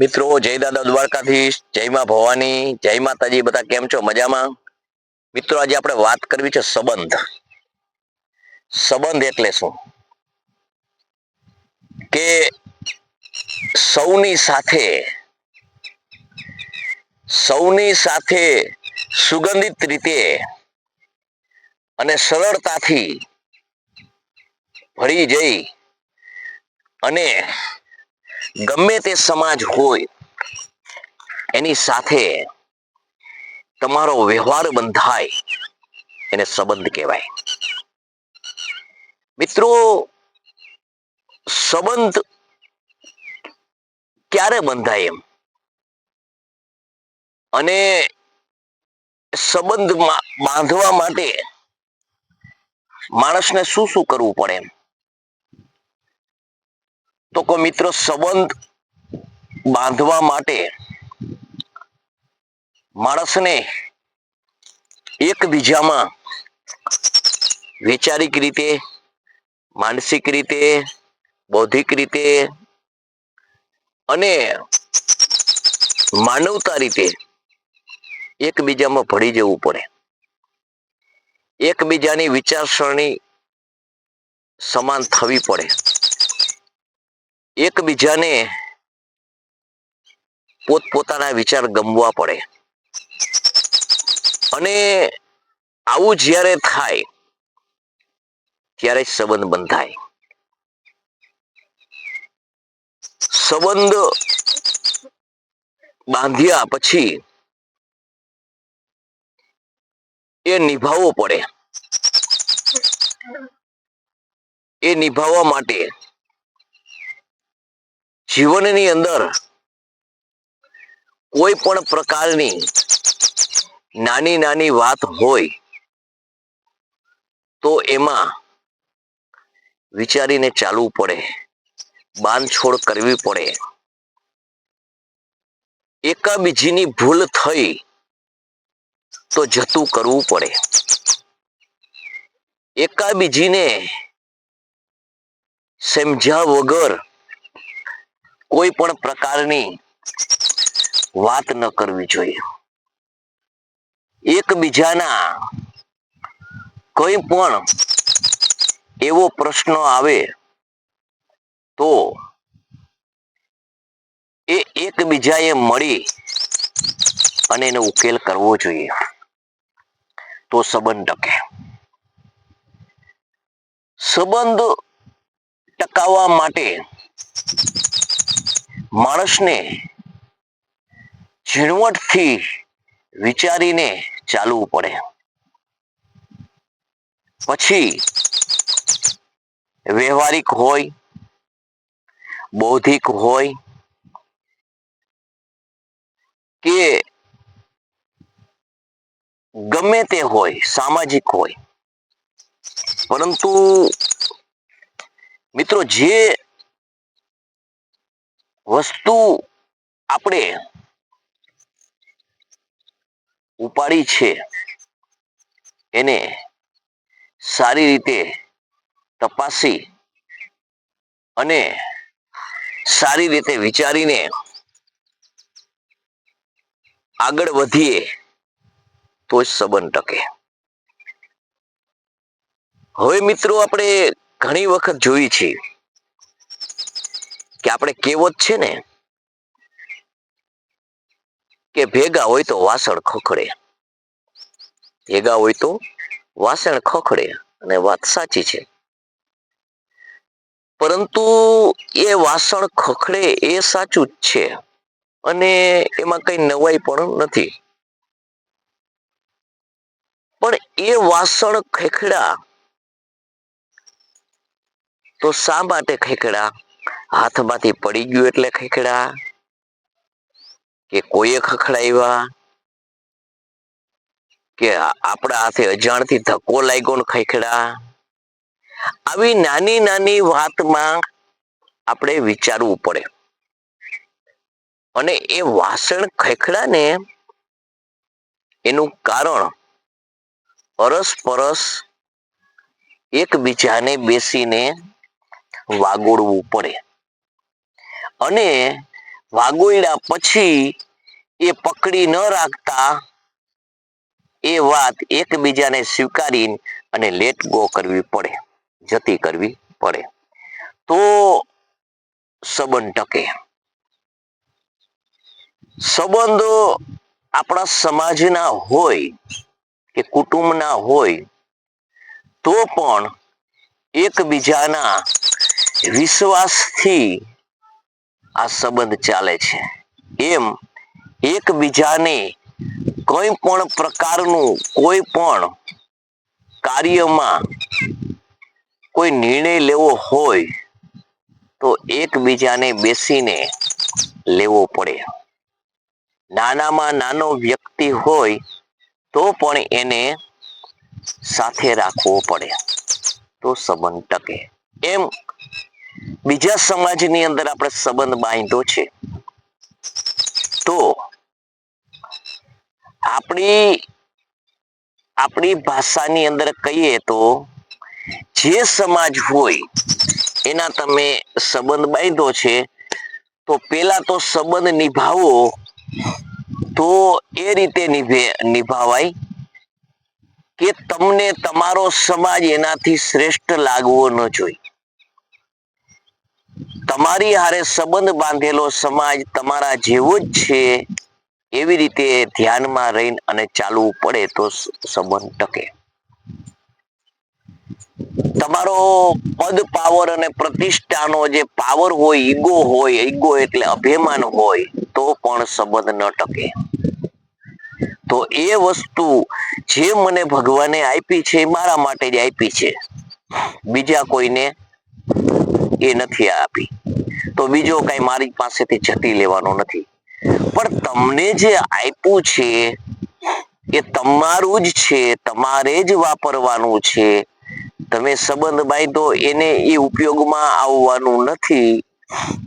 મિત્રો જય દાદા દ્વારકાધીશ, જય માં ભવાની, જય માતાજી. બધા કેમ છો? મજામાં? મિત્રો આજે આપણે વાત કરવી છે સંબંધ. સંબંધ એટલે શું? કે સૌની સાથે સુગંધિત રીતે અને સરળતાથી ભળી જઈ અને ગમે તે સમાજ હોય એની સાથે તમારો વ્યવહાર બંધાય એને સંબંધ કહેવાય. મિત્રો, સંબંધ ક્યારે બંધાય એમ અને સંબંધ બાંધવા માટે માણસને શું શું કરવું પડે એમ? તો કોઈ મિત્રો, સંબંધ બાંધવા માટે માણસને એકબીજામાં વૈચારિક રીતે, માનસિક રીતે, બૌદ્ધિક રીતે અને માનવતા રીતે એકબીજામાં ભળી જવું પડે. એકબીજાની વિચારસરણી સમાન થવી પડે. એકબીજાને પોતપોતાના વિચાર ગમવા પડે અને આવું જ્યારે થાય ત્યારે સંબંધ બંધાય. સંબંધ બાંધ્યા પછી એ નિભાવવો પડે. એ નિભાવવા માટે જીવનની અંદર કોઈ પણ પ્રકારની નાની નાની વાત હોય તો એમાં વિચારીને ચાલવું પડે, બાંધછોડ કરવી પડે. એકાબીજીની ભૂલ થઈ તો જતું કરવું પડે. એકાબીજીને સમજ્યા વગર કોઈ પણ પ્રકારની વાત ન કરવી જોઈએ. એકબીજાના કોઈ પણ એવો પ્રશ્ન આવે તો એ એકબીજાએ મળી અને એનો ઉકેલ કરવો જોઈએ, તો સંબંધ ટકે. સંબંધ ટકાવવા માટે માણસને ઝીણવટથી વિચારીને ચાલવું પડે. પછી વ્યવહારિક હોય, બૌદ્ધિક હોય કે ગમે તે હોય, સામાજિક હોય, પરંતુ મિત્રો જે વસ્તુ આપણે ઉપાડી છે એને સારી રીતે તપાસી અને સારી રીતે વિચારીને આગળ વધીએ તો જ સંબંધ ટકે. હવે મિત્રો, આપણે ઘણી વખત જોઈ છે કે આપણે કહેવત છે ને કે ભેગા હોય તો વાસણ ખખડે. ભેગા હોય તો વાસણ ખખડે, અને વાત સાચી છે. પરંતુ એ વાસણ ખખડે એ સાચું જ છે અને એમાં કઈ નવાઈ પણ નથી. પણ એ વાસણ ખખડ્યા તો શા માટે ખખડ્યા? હાથમાંથી પડી ગયું એટલે ખખડ્યા કે કોઈએ ખખડાવ્યા કે આપણા હાથે અજાણથી ધક્કો લાગ્યો ને ખખડ્યા? આવી નાની નાની વાતમાં આપણે વિચારવું પડે. અને એ વાસણ ખખડ્યા ને એનું કારણ અરસપરસ એકબીજાને બેસીને વાગોડવું પડે અને વાગોયડા પછી એ પકડી ન રાખતા એ વાત એકબીજાને સ્વીકારી અને લેટ ગો કરવી પડે, જતી કરવી પડે, તો સંબંધ ટકે. સંબંધો આપણા સમાજના હોય કે કુટુંબના હોય તો પણ એકબીજાના વિશ્વાસથી આ સંબંધ ચાલે છે. એમ એકબીજાને કોઈ પણ પ્રકારનું કોઈ પણ કાર્યમાં કોઈ નિર્ણય લેવો હોય તો એકબીજાને બેસીને લેવો પડે. નાનામાં નાનો વ્યક્તિ હોય તો પણ એને સાથે રાખવો પડે તો સંબંધ ટકે. એમ બીજા સમાજની અંદર આપણે સંબંધ બાંધ્યો છે તો આપણી ભાષાની અંદર કહીએ તો જે સમાજ હોય એના તમે સંબંધ બાંધ્યો છે તો પેલા તો સંબંધ નિભાવો તો એ રીતે નિભાવાય કે તમને તમારો સમાજ એનાથી શ્રેષ્ઠ લાગવો ન જોઈએ. તમારી હારે સંબંધ બાંધેલો સમાજ તમારા જેવો જ છે એવી રીતે ધ્યાનમાં રહીને અને ચાલવું પડે તો સંબંધ ટકે. તમારો પદ પાવર અને પ્રતિષ્ઠાનો જે પાવર હોય, ઈગો એટલે અભિમાન હોય તો પણ સંબંધ ન ટકે. તો એ વસ્તુ જે મને ભગવાને આપી છે એ મારા માટે જ આપી છે, બીજા કોઈને એ નથી આપી તો બીજો કઈ મારી પાસેથી જતી લેવાનો નથી. પણ તમને જે આપ્યું છે એ તમારું જ છે, તમારે જ વાપરવાનું છે. તમે સંબંધ બાંધો એને એ ઉપયોગમાં આવવાનું નથી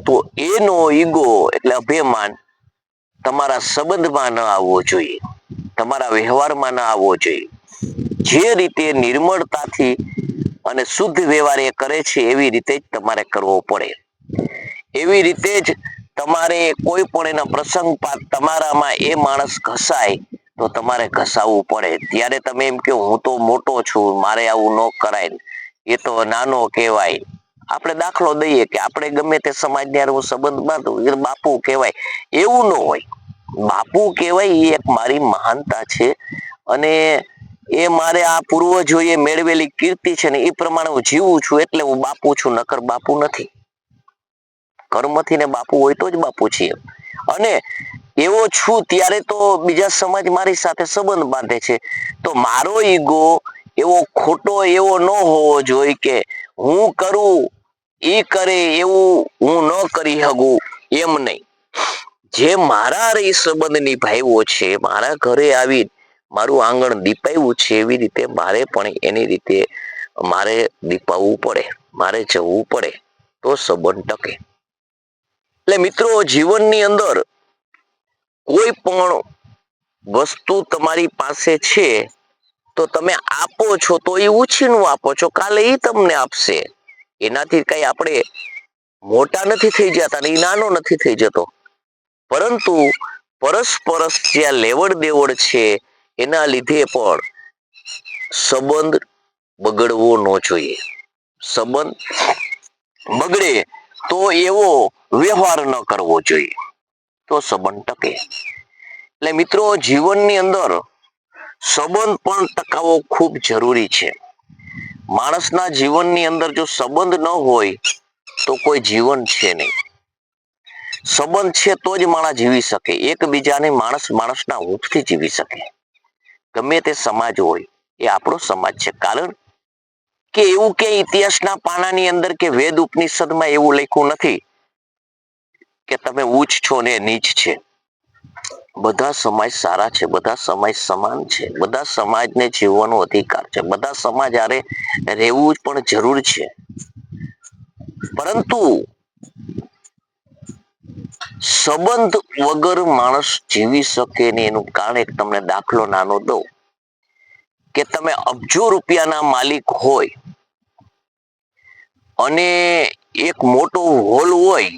તો એનો ઈગો એટલે અભિમાન તમારા સંબંધમાં ન આવવો જોઈએ, તમારા વ્યવહારમાં ન આવવો જોઈએ. જે રીતે નિર્મળતાથી અને શુદ્ધ વ્યવહાર એ કરે છે એવી રીતે જ તમારે કરવો પડે. એવી રીતે જ તમારે કોઈ પણ એના પ્રસંગ પાત તમારામાં એ માણસ ઘસાય તો તમારે ઘસાવવું પડે. ત્યારે તમે એમ કહો હું તો મોટો છું મારે આવું ન કરાય, એ તો નાનો કહેવાય. આપણે દાખલો દઈએ કે આપણે ગમે તે સમાજને હારે સંબંધ બાંધું એ બાપુ કહેવાય, એવું ન હોય. બાપુ કહેવાય એ એક મારી મહાનતા છે અને એ મારે આ પૂર્વજોએ મેળવેલી કીર્તિ છે ને એ પ્રમાણે હું જીવું છું એટલે હું બાપુ છું, નકર બાપુ નથી. કર્મથી ને બાપુ હોય તો જ બાપુ છીએ. અને એવો છું ત્યારે તો બીજા સમાજ મારી સાથે સંબંધ બાંધે છે તો મારો ઈગો એવો ખોટો એવો ન હોવો જોઈએ કે હું કરું એ કરે એવું હું ન કરી શકું, એમ નહીં. જે મારા હારે સંબંધ નિભાવ્યો છે, મારા ઘરે આવી મારું આંગણ દીપાવ્યું છે એવી રીતે મારે પણ એની રીતે મારે દીપાવવું પડે, મારે જવું પડે તો સંબંધ ટકે. એટલે મિત્રો જીવનની અંદર કોઈ પણ વસ્તુ તમારી પાસે છે તો તમે આપો છો તો એ ઉછીનું આપો છો, કાલે એ તમને આપશે. એનાથી કઈ આપણે મોટા નથી થઈ જતા ને એ નાનો નથી થઈ જતો, પરંતુ પરસ્પરસ જે લેવડ દેવડ છે એના લીધે પણ સંબંધ બગડવો ન જોઈએ. સંબંધ બગડે તો એવો વ્યવહાર ન કરવો જોઈએ તો સંબંધ ટકે. એટલે મિત્રો જીવનની અંદર સંબંધ પણ ટકાવવો ખૂબ જરૂરી છે. માણસના જીવનની અંદર જો સંબંધ ન હોય તો કોઈ જીવન છે નહીં. સંબંધ છે તો જ માણસ જીવી શકે, એકબીજાને માણસના હૂંફથી જીવી શકે. ગમે તે સમાજ હોય એ આપણો સમાજ છે, કારણ કે એવું કે ઇતિહાસના પાનાની અંદર કે વેદ ઉપનિષદમાં એવું લખ્યું નથી કે તમે ઉચ્ચ છો ને નીચ છે. બધા સમાજ સારા છે, બધા સમાજ સમાન છે, બધા સમાજને જીવવાનો અધિકાર છે, બધા સમાજ હારે રહેવું પણ જરૂર છે. પરંતુ સંબંધ વગર માણસ જીવી શકે નહીં એનું કારણ એક તમને દાખલો નાનો દઉં કે તમે અબજો રૂપિયાના માલિક હોય અને એક મોટો હોલ હોય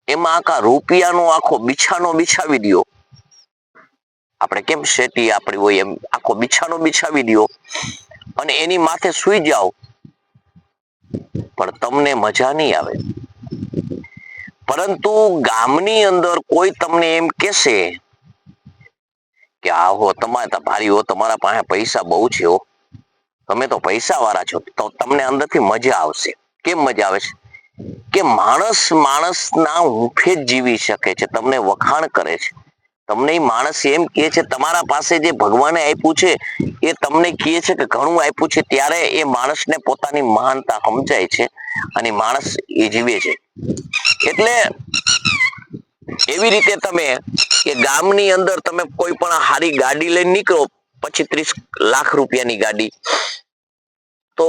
એમાં આખા રૂપિયાનો આખો બિછાનો બિછાવી દ્યો, આપણે કેમ શેટી આપણી હોય એમ આખો બિછાનો બિછાવી દ્યો અને એની માથે સૂઈ જાઓ, પણ તમને મજા નહીં આવે. પરંતુ ગામની અંદર કોઈ તમને એમ કહેશે કે આહો તમારે તો ભારી હો, તમારા પાસે પૈસા બહુ છે હો, તમે તો પૈસા વાળા છો, તો તમને અંદરથી મજા આવશે. કેમ મજા આવે છે? કે માણસ માણસના હૂંફે જ જીવી શકે છે, તમને વખાણ કરે છે. તમને એ માણસ એમ કહે છે તમારા પાસે જે ભગવાને આપ્યું છે એ તમને કહે છે કે ઘણું આપ્યું છે, ત્યારે એ માણસને પોતાની મહાનતા સમજાય છે અને માણસ એ જીવે છે. એટલે એવી રીતે તમે કે ગામની અંદર તમે કોઈ પણ સારી ગાડી લઈને નીકળો, 25-30 લાખ રૂપિયાની ગાડી, તો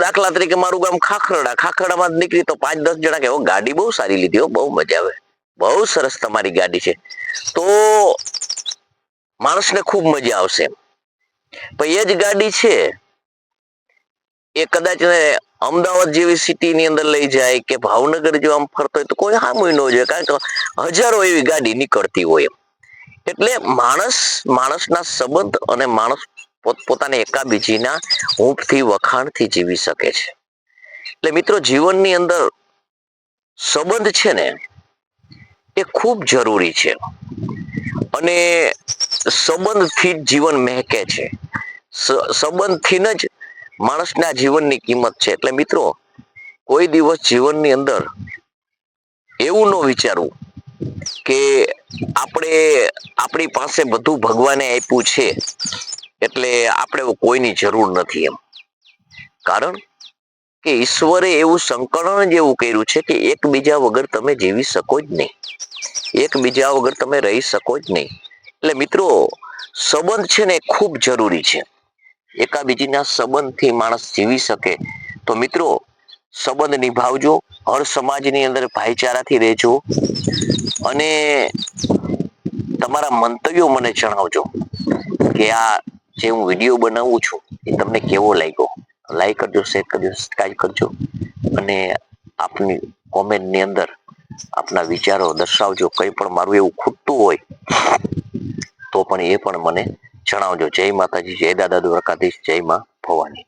દાખલા તરીકે મારું ગામ ખાખરડામાં નીકળી તો 5-10 જણા કે ગાડી બહુ સારી લીધી હો, બહુ મજા આવે, બહુ સરસ તમારી ગાડી છે, તો માણસને ખૂબ મજા આવશે. પણ એ જ ગાડી છે એ કદાચ અમદાવાદ જેવી સિટીની અંદર લઈ જાય કે ભાવનગર જો આમ ફરતો હોય તો કોઈ સામું ન જોઈએ, કારણ કે હજારો એવી ગાડી નીકળતી હોય. એટલે માણસના સંબંધ અને માણસ પોતપોતાને એકાબીજીના હૂંફથી વખાણથી જીવી શકે છે. એટલે મિત્રો જીવનની અંદર સંબંધ છે ને એ ખૂબ જરૂરી છે અને સંબંધથી જ જીવન મહેકે છે. સંબંધથી જ માણસના જીવનની કિંમત છે. એટલે મિત્રો કોઈ દિવસ જીવનની અંદર એવું ન વિચારવું કે આપણી પાસે બધું ભગવાને આપ્યું છે એટલે આપણે કોઈની જરૂર નથી એમ. કારણ કે ઈશ્વરે એવું સંકલન જ એવું કર્યું છે કે એકબીજા વગર તમે જીવી શકો જ નહીં, એકબીજા વગર તમે રહી શકો જ નહીં. એટલે મિત્રો સંબંધ છે ને એ ખૂબ જરૂરી છે. એકાબીજીના સંબંધથી માણસ જીવી શકે. તો મિત્રો સંબંધ નિભાવજો, હર સમાજની અંદર ભાઈચારાથી રહેજો અને તમારા મંતવ્યો મને જણાવજો કે આ જે હું વિડીયો બનાવું છું એ તમને કેવો લાગ્યો. લાઈક કરજો, શેર કરજો, સબસ્ક્રાઈબ કરજો અને આપની કોમેન્ટની અંદર આપના વિચારો દર્શાવજો. કંઈ પણ મારું એવું ખૂટતું હોય તો પણ એ પણ મને જણાવજો. જય માતાજી, જય દાદા દ્વારકાધીશ, જય માં ભવાની.